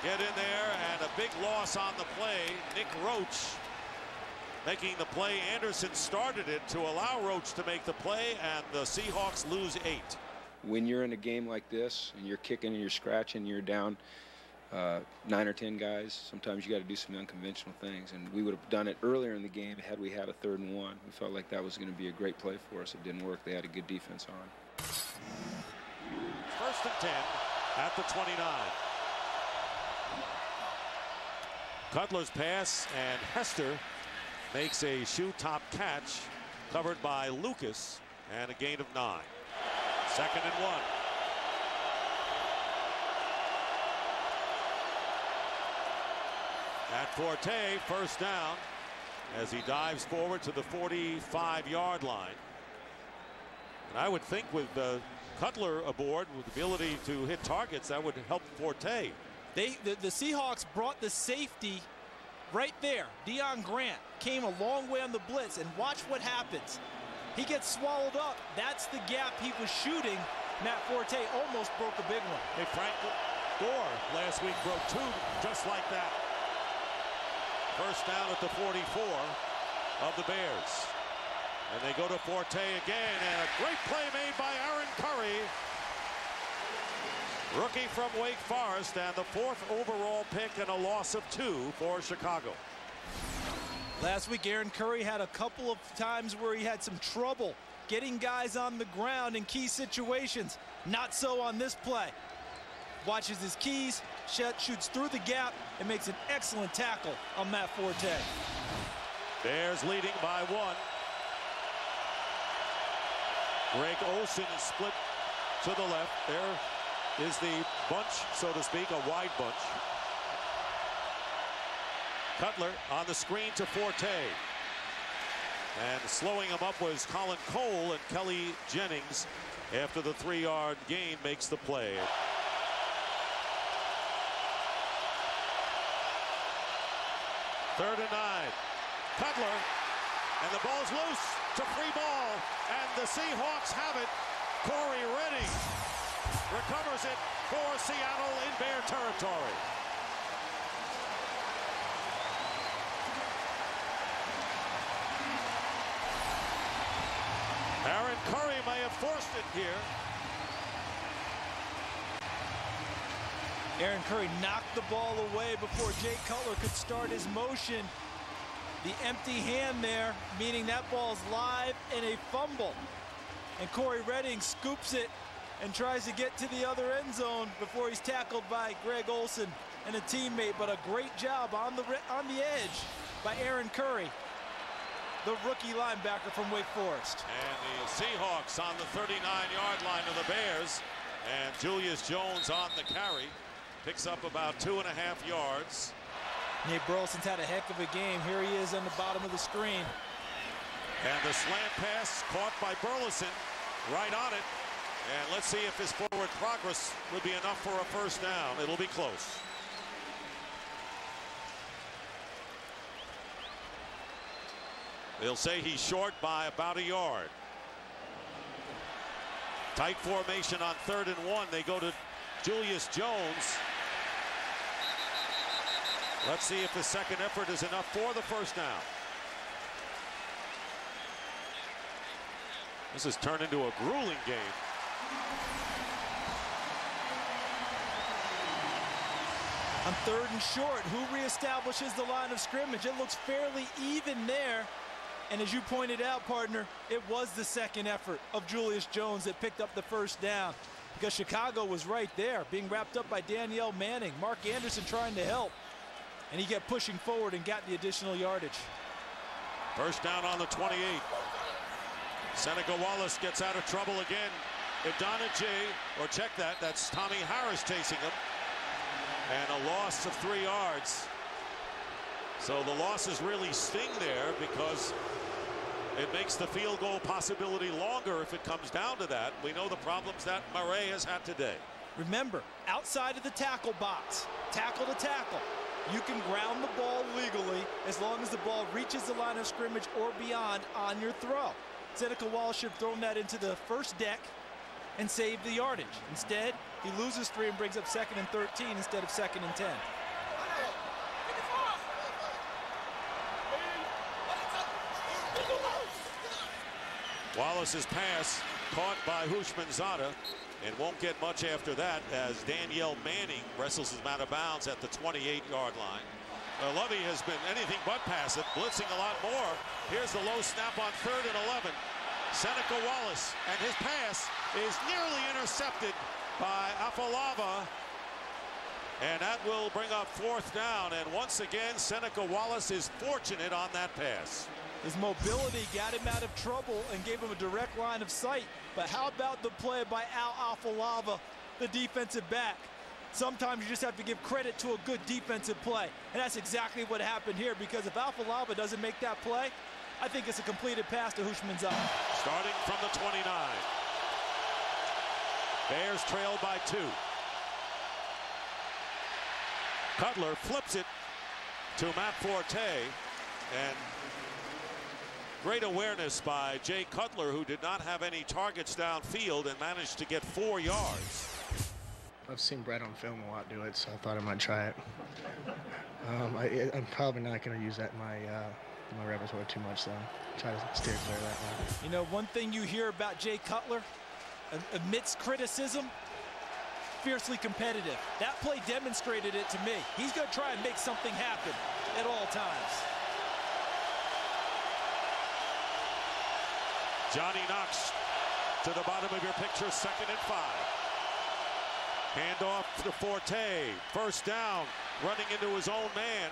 get in there, and a big loss on the play. Nick Roach making the play. Anderson started it to allow Roach to make the play, and the Seahawks lose 8. When you're in a game like this, and you're kicking and you're scratching, you're down 9 or 10 guys, sometimes you got to do some unconventional things, and we would have done it earlier in the game had we had a 3rd and 1. We felt like that was going to be a great play for us. It didn't work. They had a good defense on. First and 10 at the 29. Cutler's pass, and Hester makes a shoe top catch covered by Lucas, and a gain of 9. 2nd and 1. At Forte, first down as he dives forward to the 45-yard line. And I would think with Cutler aboard, with the ability to hit targets, that would help Forte. The Seahawks brought the safety right there. Deion Grant came a long way on the blitz, and watch what happens. He gets swallowed up. That's the gap he was shooting. Matt Forte almost broke a big one. Hey, Frank Gore last week broke 2 just like that. First down at the 44 of the Bears. And they go to Forte again, and a great play made by Aaron Curry. Rookie from Wake Forest, and the 4th overall pick, and a loss of 2 for Chicago. Last week, Aaron Curry had a couple of times where he had some trouble getting guys on the ground in key situations. Not so on this play. Watches his keys, shoots through the gap, and makes an excellent tackle on Matt Forte. Bears leading by 1. Greg Olsen is split to the left. There is the bunch, so to speak, a wide bunch. Cutler on the screen to Forte. And slowing him up was Colin Cole, and Kelly Jennings, after the 3-yard gain, makes the play. Third and 9. Cutler, and the ball's loose to free ball, and the Seahawks have it. Corey Redding recovers it for Seattle in Bear territory. Aaron Curry may have forced it here. Aaron Curry knocked the ball away before Jay Cutler could start his motion. The empty hand there, meaning that ball's live and a fumble. And Corey Redding scoops it and tries to get to the other end zone before he's tackled by Greg Olsen and a teammate. But a great job on the edge by Aaron Curry, the rookie linebacker from Wake Forest. And the Seahawks on the 39-yard line of the Bears. And Julius Jones on the carry. Picks up about 2.5 yards. Nate Burleson's had a heck of a game. Here he is on the bottom of the screen. And the slant pass caught by Burleson right on it. And let's see if his forward progress will be enough for a first down. It'll be close. They'll say he's short by about a yard. Tight formation on 3rd and 1. They go to Julius Jones. Let's see if the second effort is enough for the first down. This has turned into a grueling game. On 3rd and short, who reestablishes the line of scrimmage? It looks fairly even there. And as you pointed out, partner, it was the second effort of Julius Jones that picked up the first down, because Chicago was right there, being wrapped up by Danielle Manning. Mark Anderson trying to help, and he kept pushing forward and got the additional yardage. First down on the 28. Seneca Wallace gets out of trouble again. Idonije, or check that, that's Tommy Harris chasing him. And a loss of 3 yards. So the losses really sting there, because it makes the field goal possibility longer if it comes down to that. We know the problems that Murray has had today. Remember, outside of the tackle box, tackle to tackle, you can ground the ball legally as long as the ball reaches the line of scrimmage or beyond on your throw. Seneca Wallace should have thrown that into the first deck and saved the yardage. Instead, he loses 3 and brings up 2nd and 13 instead of 2nd and 10. Wallace's pass caught by Houshmandzadeh and won't get much after that, as Danielle Manning wrestles him out of bounds at the 28-yard line. Lovey has been anything but passive, blitzing a lot more. Here's the low snap on 3rd and 11. Seneca Wallace, and his pass is nearly intercepted by Afalava, and that will bring up 4th down. And once again, Seneca Wallace is fortunate on that pass. His mobility got him out of trouble and gave him a direct line of sight. But how about the play by Al Afalava, the defensive back? Sometimes you just have to give credit to a good defensive play. And that's exactly what happened here, because if Afalava doesn't make that play, I think it's a completed pass to Houshmandzadeh. Starting from the 29. Bears trail by 2. Cutler flips it to Matt Forte, and great awareness by Jay Cutler, who did not have any targets downfield and managed to get 4 yards. I've seen Brett on film a lot do it, so I thought I might try it. I'm probably not going to use that in my repertoire too much, so try to steer clear of that one. You know, one thing you hear about Jay Cutler, amidst criticism, fiercely competitive. That play demonstrated it to me. He's going to try and make something happen at all times. Johnny Knox to the bottom of your picture, 2nd and 5. Handoff to Forte. First down, running into his own man.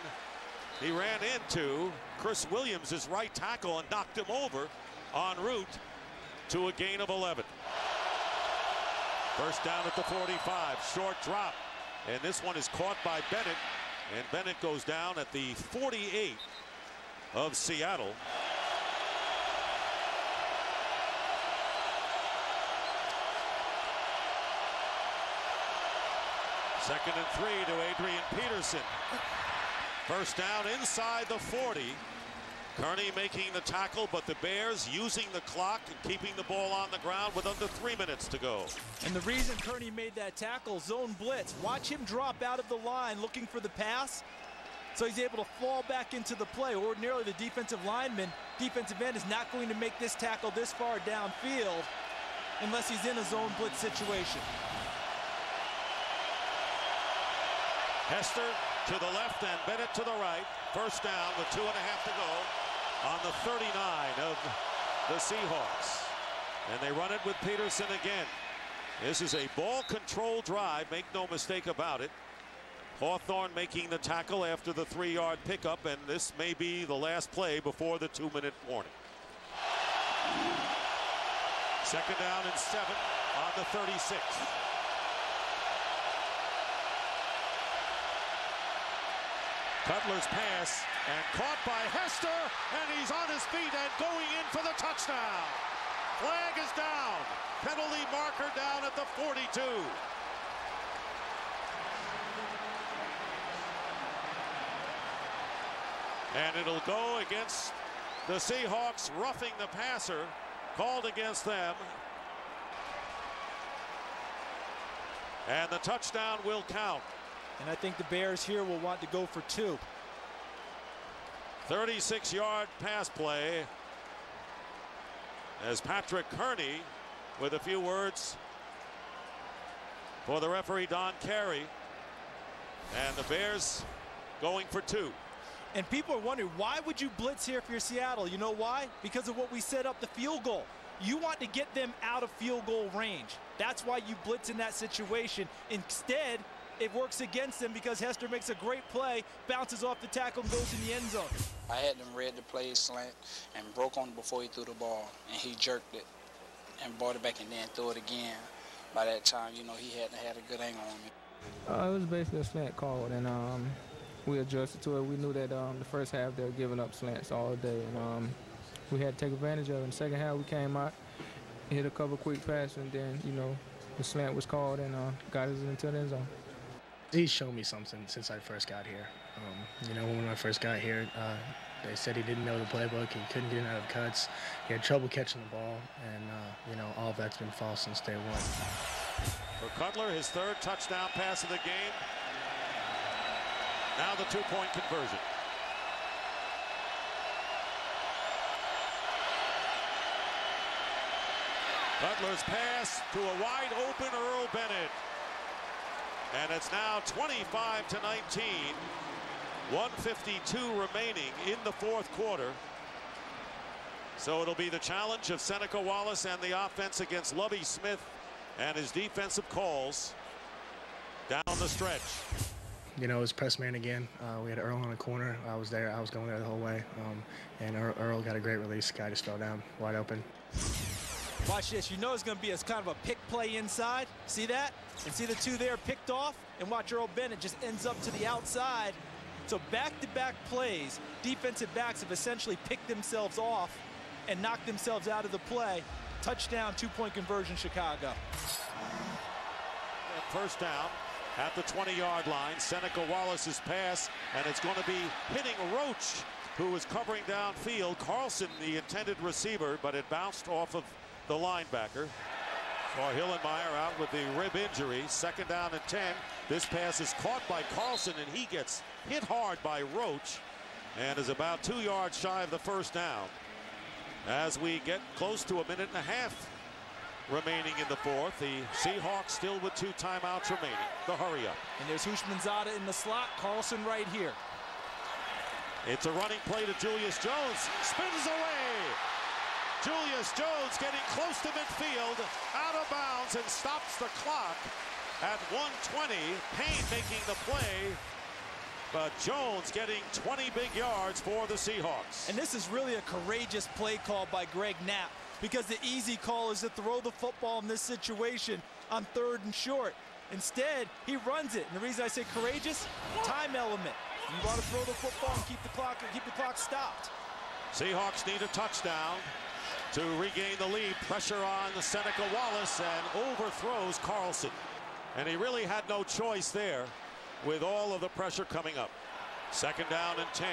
He ran into Chris Williams, his right tackle, and knocked him over en route to a gain of 11. First down at the 45, short drop. And this one is caught by Bennett. And Bennett goes down at the 48 of Seattle. Second and 3 to Adrian Peterson. First down inside the 40. Kearney making the tackle, but the Bears using the clock and keeping the ball on the ground with under 3 minutes to go. And the reason Kearney made that tackle, zone blitz. Watch him drop out of the line looking for the pass, so he's able to fall back into the play. Ordinarily, the defensive end is not going to make this tackle this far downfield unless he's in a zone blitz situation. Hester to the left and Bennett to the right. First down with 2.5 to go on the 39 of the Seahawks. And they run it with Peterson again. This is a ball control drive, make no mistake about it. Hawthorne making the tackle after the 3-yard pickup, and this may be the last play before the 2-minute warning. Second down and 7 on the 36. Cutler's pass, and caught by Hester, and he's on his feet and going in for the touchdown. Flag is down. Penalty marker down at the 42. And it'll go against the Seahawks, roughing the passer, called against them. And the touchdown will count. And I think the Bears here will want to go for 2. 36-yard pass play as Patrick Kearney with a few words for the referee Don Carey. And the Bears going for 2. And people are wondering, why would you blitz here if you're Seattle? You know why? Because of what we set up the field goal. You want to get them out of field goal range. That's why you blitz in that situation. Instead, it works against them because Hester makes a great play, bounces off the tackle, and goes in the end zone. I had them read the play slant and broke on it before he threw the ball, and he jerked it and brought it back and then threw it again. By that time, you know, he hadn't had a good angle on me. It was basically a slant call, and we adjusted to it. We knew that the first half they were giving up slants all day, and we had to take advantage of it. In the second half, we came out, hit a couple quick passes, and then, you know, the slant was called and got us into the end zone. He's shown me something since I first got here. You know, when I first got here, they said he didn't know the playbook. He couldn't get in out of cuts. He had trouble catching the ball, and, you know, all of that's been false since day one. For Cutler, his 3rd touchdown pass of the game. Now the 2-point conversion. Cutler's pass to a wide open Earl Bennett. And it's now 25-19. 1:52 remaining in the 4th quarter. So it'll be the challenge of Seneca Wallace and the offense against Lovie Smith and his defensive calls down the stretch. You know, it was press man again. We had Earl on the corner. I was there. I was going there the whole way. And Earl got a great release. The guy just fell down wide open. Watch this. You know it's going to be a kind of a pick play inside. See that? And see the 2 there picked off? And watch Earl Bennett just ends up to the outside. So back-to-back plays, defensive backs have essentially picked themselves off and knocked themselves out of the play. Touchdown, 2-point conversion, Chicago. First down at the 20-yard line. Seneca Wallace's pass, and it's going to be hitting Roach, who was covering downfield. Carlson, the intended receiver, but it bounced off of the linebacker. Or Hillenmeyer out with the rib injury. 2nd down and 10. This pass is caught by Carlson, and he gets hit hard by Roach and is about 2 yards shy of the first down. As we get close to a minute and a half remaining in the 4th, the Seahawks still with 2 timeouts remaining. The hurry up. And there's Houshmandzadeh in the slot. Carlson right here. It's a running play to Julius Jones. Spins away. Julius Jones getting close to midfield, out of bounds, and stops the clock at 1:20. Payne making the play, but Jones getting 20 big yards for the Seahawks. And this is really a courageous play call by Greg Knapp, because the easy call is to throw the football in this situation on 3rd and short. Instead, he runs it. And the reason I say courageous, time element. You want to throw the football and keep the clock stopped. Seahawks need a touchdown to regain the lead. Pressure on Seneca Wallace, and overthrows Carlson. And he really had no choice there with all of the pressure coming up. 2nd down and 10.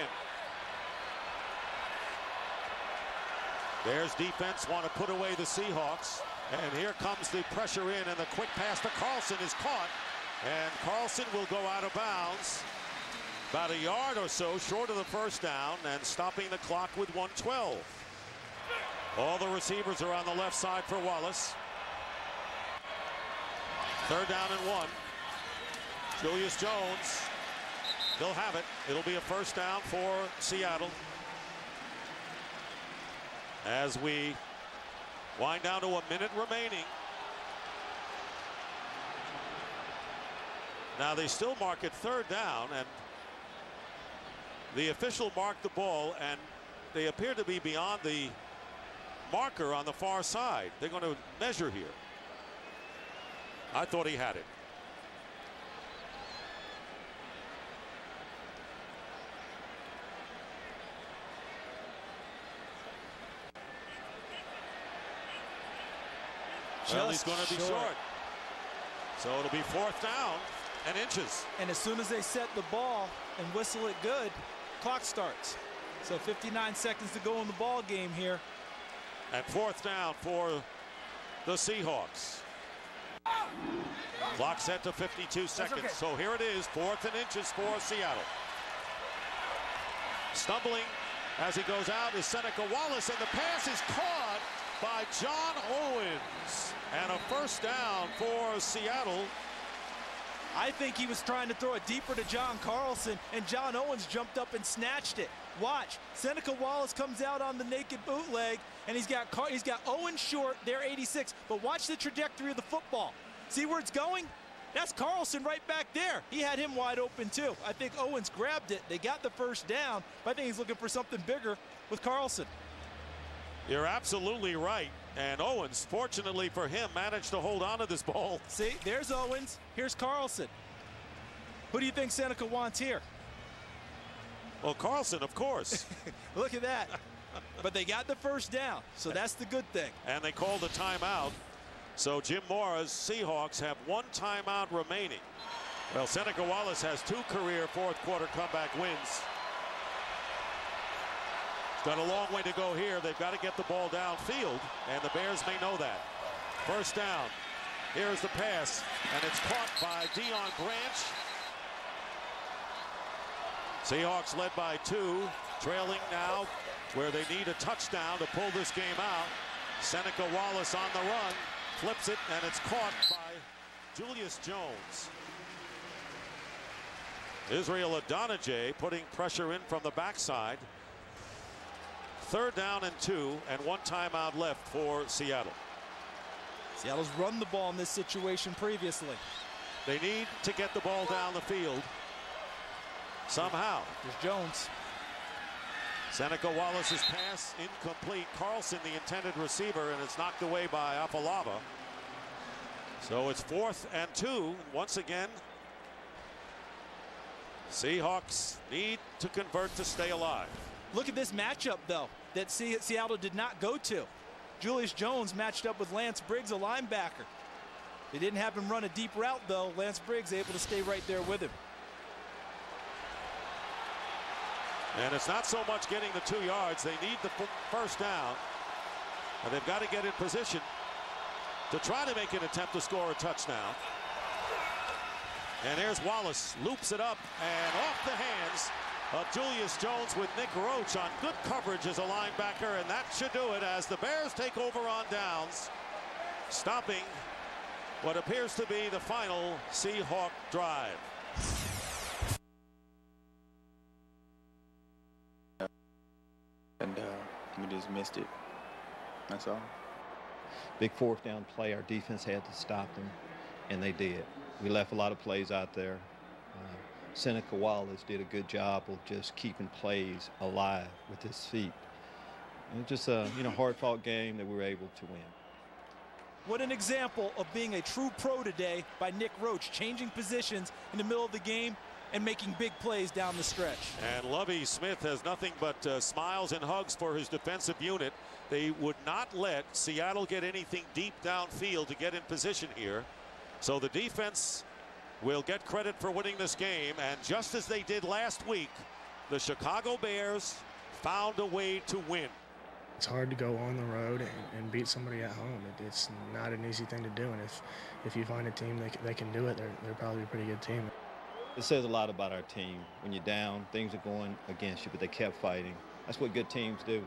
Bears defense want to put away the Seahawks. And here comes the pressure in, and the quick pass to Carlson is caught. And Carlson will go out of bounds about a yard or so short of the first down, and stopping the clock with 1:12. All the receivers are on the left side for Wallace. 3rd down and 1. Julius Jones, they'll have it. It'll be a first down for Seattle. As we wind down to a minute remaining. Now they still mark it 3rd down, and the official marked the ball, and they appear to be beyond the marker on the far side. They're going to measure here. I thought he had it. Well, he's going to be short. So it'll be 4th down and inches. And as soon as they set the ball and whistle it good, clock starts. So 59 seconds to go in the ball game here. At 4th down for the Seahawks. Clock set to 52 seconds. okay. So here it is, 4th and inches for Seattle. Stumbling as he goes out is Seneca Wallace, and the pass is caught by John Owens. And a first down for Seattle. I think he was trying to throw it deeper to John Carlson, and John Owens jumped up and snatched it. Watch, Seneca Wallace comes out on the naked bootleg, and he's got Owens short there, 86. But watch the trajectory of the football. See where it's going? That's Carlson right back there. He had him wide open too. I think Owens grabbed it. They got the first down, but I think he's looking for something bigger with Carlson. You're absolutely right. And Owens, fortunately for him, managed to hold on to this ball. See, there's Owens. Here's Carlson. Who do you think Seneca wants here? Well, Carlson, of course. Look at that. But they got the first down, so that's the good thing. And they called a timeout. So Jim Mora's Seahawks have 1 timeout remaining. Well, Seneca Wallace has 2 career fourth-quarter comeback wins. Got a long way to go here. They've got to get the ball downfield, and the Bears may know that. First down. Here's the pass, and it's caught by Deion Branch. Seahawks led by 2, trailing now where they need a touchdown to pull this game out. Seneca Wallace on the run, flips it, and it's caught by Julius Jones. Israel Adonijah putting pressure in from the backside. 3rd down and 2, and 1 timeout left for Seattle. Seattle's run the ball in this situation previously. They need to get the ball down the field somehow. Here's Jones. Seneca Wallace's pass incomplete. Carlson, the intended receiver, and it's knocked away by Afalava. So it's 4th and 2. Once again, Seahawks need to convert to stay alive. Look at this matchup, though, that Seattle did not go to. Julius Jones matched up with Lance Briggs, a linebacker. They didn't have him run a deep route, though. Lance Briggs able to stay right there with him. And it's not so much getting the 2 yards. They need the first down. And they've got to get in position to try to make an attempt to score a touchdown. And there's Wallace, loops it up and off the hands of Julius Jones with Nick Roach on good coverage as a linebacker, and that should do it as the Bears take over on downs, stopping what appears to be the final Seahawk drive. And we just missed it. That's all. Big 4th down play. Our defense had to stop them, and they did. We left a lot of plays out there. Seneca Wallace did a good job of just keeping plays alive with his feet. And just a hard-fought game that we were able to win. What an example of being a true pro today by Nick Roach, changing positions in the middle of the game and making big plays down the stretch. And Lovie Smith has nothing but smiles and hugs for his defensive unit. They would not let Seattle get anything deep downfield to get in position here. So the defense will get credit for winning this game, and just as they did last week, the Chicago Bears found a way to win. It's hard to go on the road and beat somebody at home. It's not an easy thing to do, and if you find a team that can do it, they're probably a pretty good team. It says a lot about our team. When you're down, things are going against you, but they kept fighting. That's what good teams do.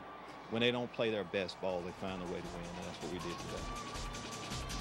When they don't play their best ball, they find a way to win, and that's what we did today.